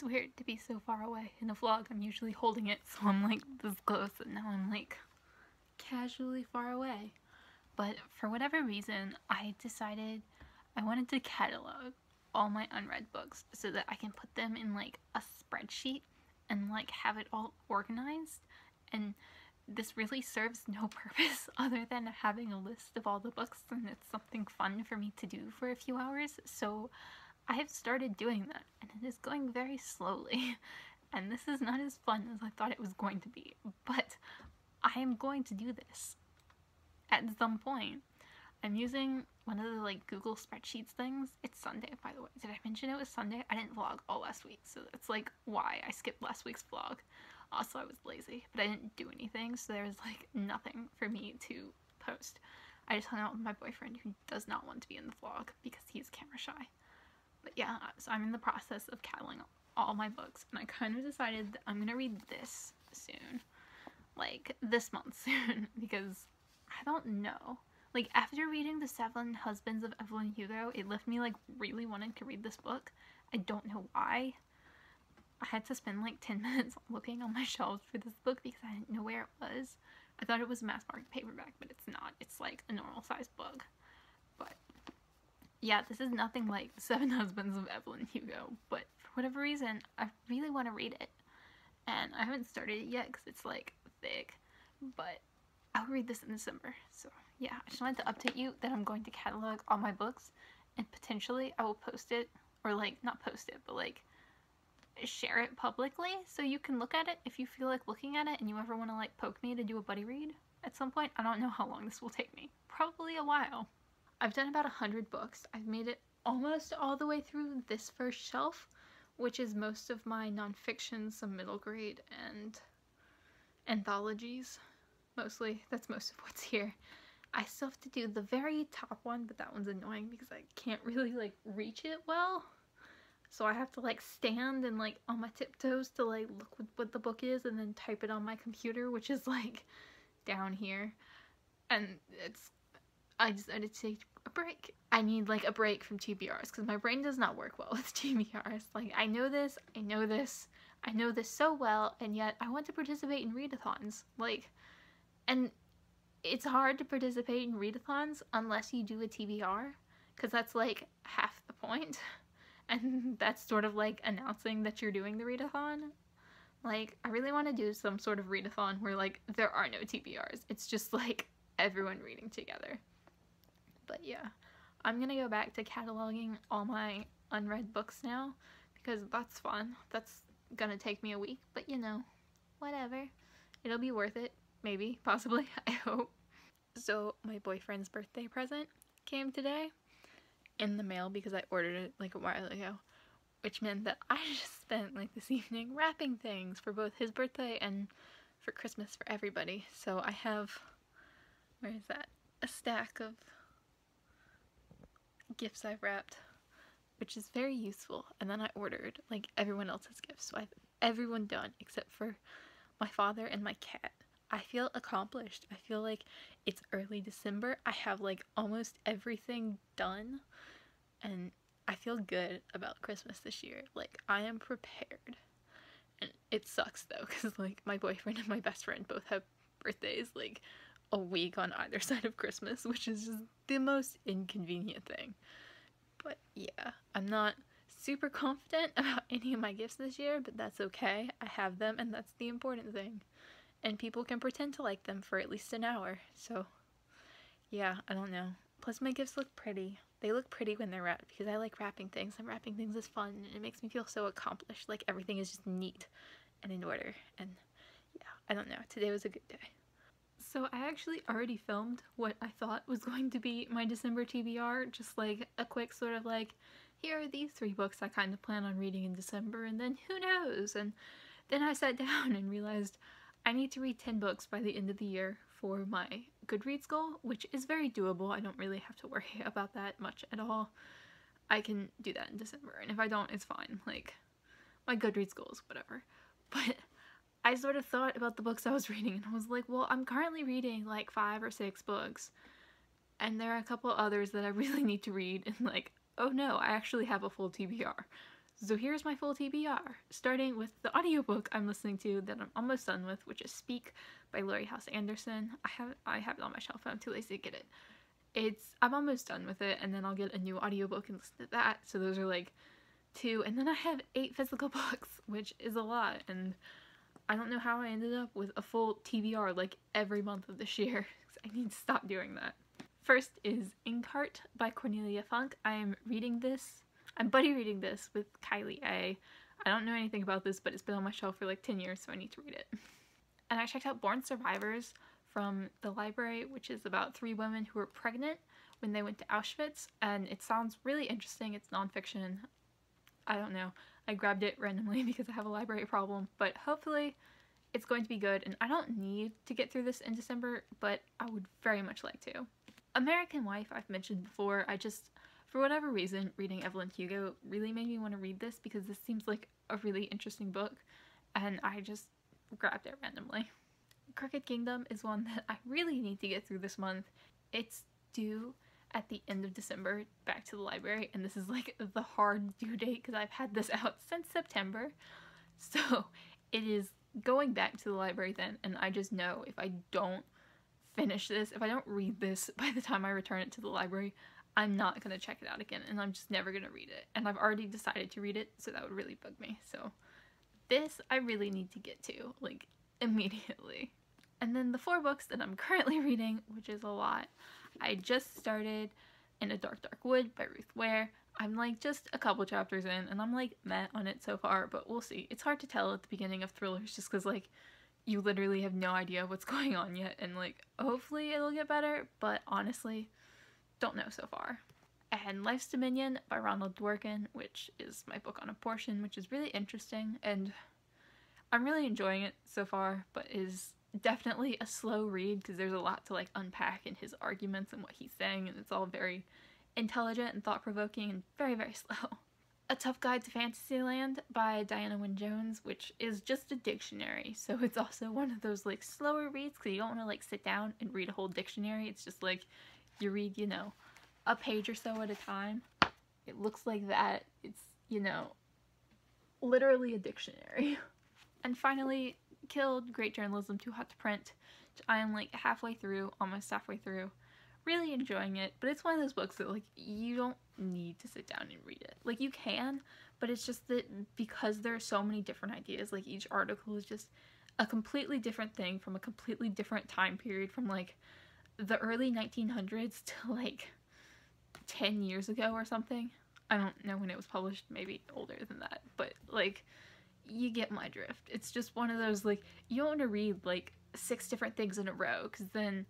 It's weird to be so far away in a vlog. I'm usually holding it, so I'm like this close, and now I'm like casually far away. But for whatever reason, I decided I wanted to catalog all my unread books so that I can put them in like a spreadsheet and like have it all organized. And this really serves no purpose other than having a list of all the books, and it's something fun for me to do for a few hours. So I have started doing that, and it is going very slowly. And this is not as fun as I thought it was going to be, but I am going to do this at some point. I'm using one of the like Google spreadsheets things. It's Sunday, by the way. Did I mention it was Sunday? I didn't vlog all last week, so that's like why I skipped last week's vlog. Also, I was lazy, but I didn't do anything, so there was like nothing for me to post. I just hung out with my boyfriend, who does not want to be in the vlog because he's camera shy. But yeah, so I'm in the process of cataloging all my books, and I kind of decided that I'm gonna read this soon. Like, this month soon, because I don't know. Like, after reading The Seven Husbands of Evelyn Hugo, it left me, like, really wanting to read this book. I don't know why. I had to spend, like, 10 minutes looking on my shelves for this book because I didn't know where it was. I thought it was a mass market paperback, but it's not. It's, like, a normal-sized book. But yeah, this is nothing like The Seven Husbands of Evelyn Hugo, but for whatever reason, I really want to read it. And I haven't started it yet because it's, like, thick, but I'll read this in December. So yeah, I just wanted to update you that I'm going to catalog all my books, and potentially I will post it, or like, not post it, but like share it publicly so you can look at it if you feel like looking at it and you ever want to like poke me to do a buddy read at some point. I don't know how long this will take me. Probably a while. I've done about 100 books. I've made it almost all the way through this first shelf, which is most of my nonfiction, some middle grade, and anthologies. Mostly. That's most of what's here. I still have to do the very top one, but that one's annoying because I can't really like reach it well. So I have to like stand and like on my tiptoes to like look what the book is and then type it on my computer, which is like down here. And I decided to take a break. I need like a break from TBRs because my brain does not work well with TBRs. Like, I know this so well, and yet I want to participate in readathons. Like, and it's hard to participate in readathons unless you do a TBR, because that's like half the point. And that's sort of like announcing that you're doing the readathon. Like, I really want to do some sort of readathon where like there are no TBRs. It's just like everyone reading together. But yeah, I'm gonna go back to cataloging all my unread books now because that's fun. That's gonna take me a week, but you know, whatever. It'll be worth it. Maybe, possibly, I hope. So my boyfriend's birthday present came today in the mail because I ordered it like a while ago, which meant that I just spent like this evening wrapping things for both his birthday and for Christmas for everybody. So I have, where is that? A stack of gifts I've wrapped, which is very useful. And then I ordered like everyone else's gifts, so I have everyone done except for my father and my cat. I feel accomplished. I feel like it's early December. I have like almost everything done, and I feel good about Christmas this year. Like, I am prepared. And it sucks though, because like my boyfriend and my best friend both have birthdays like a week on either side of Christmas, which is just the most inconvenient thing. But yeah, I'm not super confident about any of my gifts this year, but that's okay. I have them, and that's the important thing. And people can pretend to like them for at least an hour. So yeah, I don't know. Plus my gifts look pretty. They look pretty when they're wrapped because I like wrapping things, and wrapping things is fun, and it makes me feel so accomplished. Like, everything is just neat and in order. And yeah, I don't know. Today was a good day. So I actually already filmed what I thought was going to be my December TBR. Just like a quick sort of like, here are these 3 books I kind of plan on reading in December, and then who knows? And then I sat down and realized I need to read 10 books by the end of the year for my Goodreads goal, which is very doable. I don't really have to worry about that much at all. I can do that in December, and if I don't, it's fine. Like, my Goodreads goal is whatever. But I sort of thought about the books I was reading, and I was like, well, I'm currently reading like 5 or 6 books, and there are a couple others that I really need to read, and like, oh no, I actually have a full TBR. So here's my full TBR, starting with the audiobook I'm listening to that I'm almost done with, which is Speak by Laurie House Anderson. I have it on my shelf, I'm too lazy to get it. I'm almost done with it, and then I'll get a new audiobook and listen to that. So those are like 2, and then I have 8 physical books, which is a lot, and I don't know how I ended up with a full TBR like every month of this year. I need to stop doing that. First is Inkheart by Cornelia Funk. I'm buddy reading this with Kylie A. I don't know anything about this, but it's been on my shelf for like 10 years, so I need to read it. And I checked out Born Survivors from the library, which is about 3 women who were pregnant when they went to Auschwitz, and it sounds really interesting. It's nonfiction. I don't know. I grabbed it randomly because I have a library problem, but hopefully it's going to be good, and I don't need to get through this in December, but I would very much like to. American Wife, I've mentioned before. For whatever reason, reading Evelyn Hugo really made me want to read this because this seems like a really interesting book, and I just grabbed it randomly. Crooked Kingdom is one that I really need to get through this month. It's due at the end of December back to the library, and this is like the hard due date because I've had this out since September. So it is going back to the library then, and I just know if I don't finish this, if I don't read this by the time I return it to the library, I'm not going to check it out again, and I'm just never going to read it. And I've already decided to read it, so that would really bug me. So this I really need to get to, like, immediately. And then the 4 books that I'm currently reading, which is a lot. I just started In a Dark, Dark Wood by Ruth Ware. I'm like just a couple chapters in, and I'm like meh on it so far, but we'll see. It's hard to tell at the beginning of thrillers just because like you literally have no idea what's going on yet, and like hopefully it'll get better, but honestly, don't know so far. And Life's Dominion by Ronald Dworkin, which is my book on abortion, which is really interesting, and I'm really enjoying it so far, but is definitely a slow read because there's a lot to like unpack in his arguments and what he's saying, and it's all very intelligent and thought-provoking and very, very slow. A Tough Guide to Fantasyland by Diana Wynne Jones, which is just a dictionary, so it's also one of those like slower reads because you don't want to like sit down and read a whole dictionary. It's just like you read, you know, a page or so at a time. It looks like that. It's, you know, literally a dictionary. And finally, Killed, Great Journalism, Too Hot to Print, which I am like halfway through, almost halfway through. Really enjoying it, but it's one of those books that like you don't need to sit down and read it. Like you can, but it's just that because there are so many different ideas, like each article is just a completely different thing from a completely different time period, from like the early 1900s to like 10 years ago or something. I don't know when it was published, maybe older than that, but like you get my drift. It's just one of those like you don't want to read like 6 different things in a row because then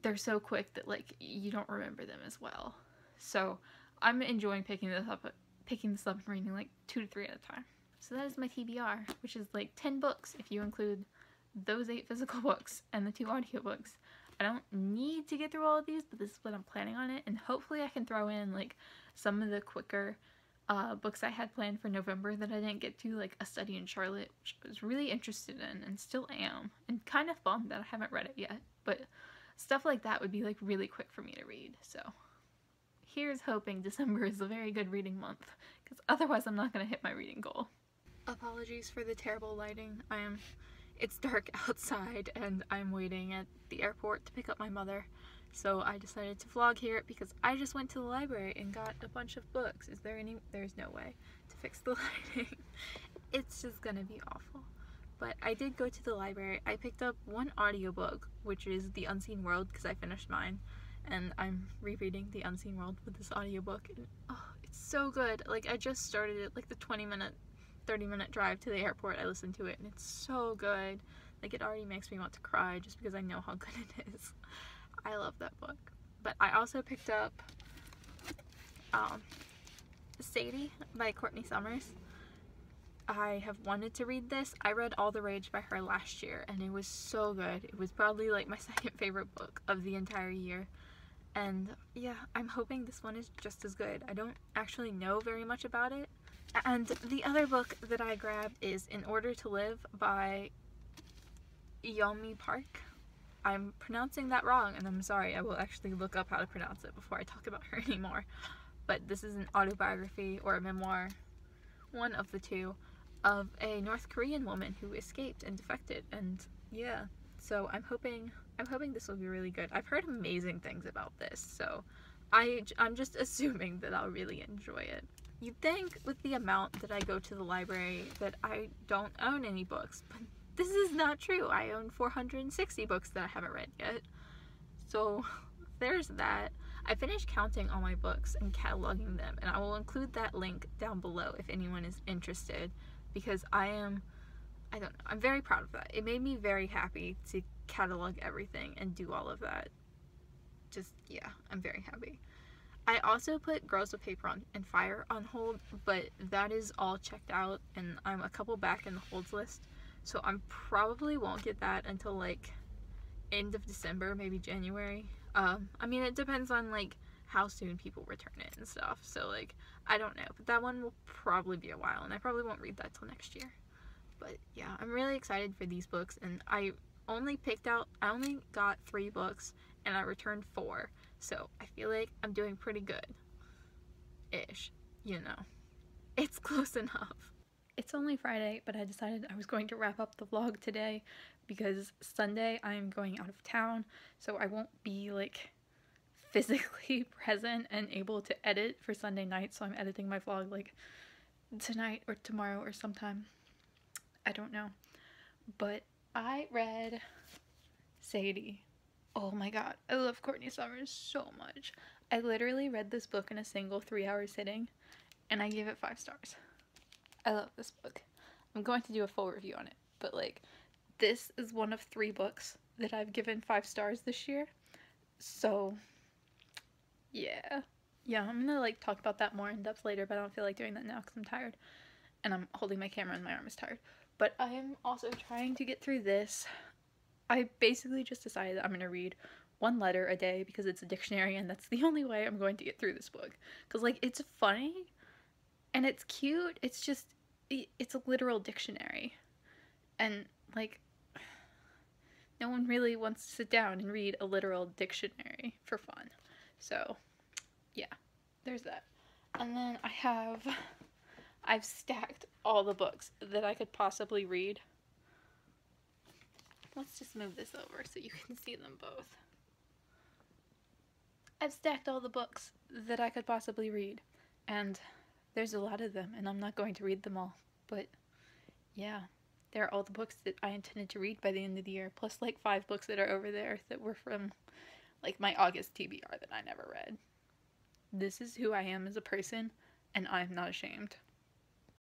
they're so quick that like you don't remember them as well. So I'm enjoying picking this up and reading like 2 to 3 at a time. So that is my TBR, which is like 10 books if you include those 8 physical books and the 2 audiobooks. I don't need to get through all of these, but this is what I'm planning on it, and hopefully I can throw in like some of the quicker books I had planned for November that I didn't get to, like A Study in Charlotte, which I was really interested in and still am, and kind of bummed that I haven't read it yet, but stuff like that would be like really quick for me to read. So here's hoping December is a very good reading month, because otherwise I'm not going to hit my reading goal. Apologies for the terrible lighting. It's dark outside and I'm waiting at the airport to pick up my mother, so I decided to vlog here because I just went to the library and got a bunch of books. There's no way to fix the lighting. It's just gonna be awful. But I did go to the library. I picked up one audiobook, which is The Unseen World, because I finished mine, and I'm rereading The Unseen World with this audiobook, and oh, it's so good. Like, I just started it, like the 30-minute drive to the airport. I listened to it, and it's so good. Like, it already makes me want to cry just because I know how good it is. I love that book. But I also picked up Sadie by Courtney Summers. I have wanted to read this. I read All the Rage by her last year, and it was so good. It was probably like my second favorite book of the entire year. And yeah, I'm hoping this one is just as good. I don't actually know very much about it. And the other book that I grabbed is In Order to Live by Yeonmi Park. I'm pronouncing that wrong, and I'm sorry. I will actually look up how to pronounce it before I talk about her anymore. But this is an autobiography or a memoir one of the two, of a North Korean woman who escaped and defected, and yeah, so I'm hoping this will be really good. I've heard amazing things about this, so I'm just assuming that I'll really enjoy it. You'd think with the amount that I go to the library that I don't own any books, but this is not true. I own 460 books that I haven't read yet. So there's that. I finished counting all my books and cataloging them, and I will include that link down below if anyone is interested, because I'm very proud of that. It made me very happy to catalog everything and do all of that. Just, yeah, I'm very happy. I also put Girls with Paper and Fire on hold, but that is all checked out, and I'm a couple back in the holds list, so I probably won't get that until like end of December, maybe January. I mean, it depends on like how soon people return it and stuff, so like I don't know, but that one will probably be a while, and I probably won't read that till next year. But yeah, I'm really excited for these books, and I only got 3 books and I returned 4, so I feel like I'm doing pretty good ish, you know. It's close enough. It's only Friday, but I decided I was going to wrap up the vlog today because Sunday I'm going out of town, so I won't be like physically present and able to edit for Sunday night, so I'm editing my vlog like tonight or tomorrow or sometime. I don't know. But I read Sadie. Oh my god, I love Courtney Summers so much. I literally read this book in a single 3-hour sitting, and I gave it 5 stars. I love this book. I'm going to do a full review on it, but like, this is one of 3 books that I've given 5 stars this year. So, yeah. Yeah, I'm gonna like talk about that more in depth later, but I don't feel like doing that now because I'm tired. And I'm holding my camera and my arm is tired. But I am also trying to get through this. I basically just decided that I'm going to read 1 letter a day because it's a dictionary, and that's the only way I'm going to get through this book. Because, like, it's funny, and it's cute, it's just, it's a literal dictionary. And, like, no one really wants to sit down and read a literal dictionary for fun. So, yeah, there's that. And then I've stacked all the books that I could possibly read. Let's just move this over so you can see them both. I've stacked all the books that I could possibly read, and there's a lot of them, and I'm not going to read them all, but yeah, they're all the books that I intended to read by the end of the year, plus like 5 books that are over there that were from like my August TBR that I never read. This is who I am as a person, and I'm not ashamed.